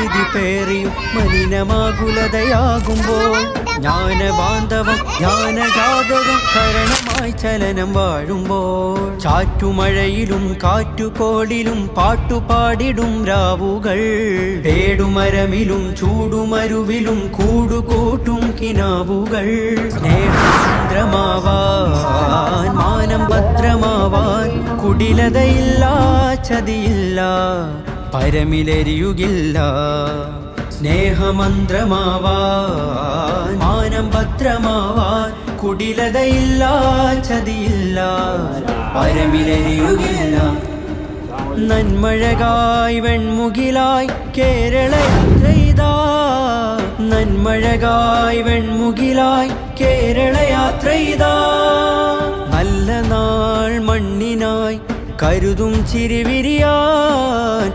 വിധി പേറിയും മലിനമാകുലതയാകുമ്പോൾ ജ്ഞാനബാന്ധവം ജ്ഞാനജാതകം കരണമായി ചലനം വാഴുമ്പോൾ ചാറ്റുമഴയിലും കാറ്റുകോളിലും പാട്ടുപാടിടും രാവുകൾ പേടുമരമിലും ചൂടുമരുവിലും കൂടുകൂട്ടും കിനാവുകൾ സ്നേഹചന്ദ്രമാവാൻ മാനം ഭദ്രമാവാൻ കുടിലതയില്ല ചതിയില്ല പരമിലെരിയുകില്ല സ്നേഹമന്ത്രമാവാൻ മാനം ഭദ്രമാവാൻ കുടിലതയില്ല ചതിയില്ല പരമിലെരിയുകില്ല നന്മഴകായി വെൺമുകിലായി കേരളയാത്രയിതാ നന്മഴകായി വെൺമുകിലായി കേരളയാത്രയിതാ നല്ല നാൾ മണ്ണിനായി കരുതും ചിരിവിരിയാൻ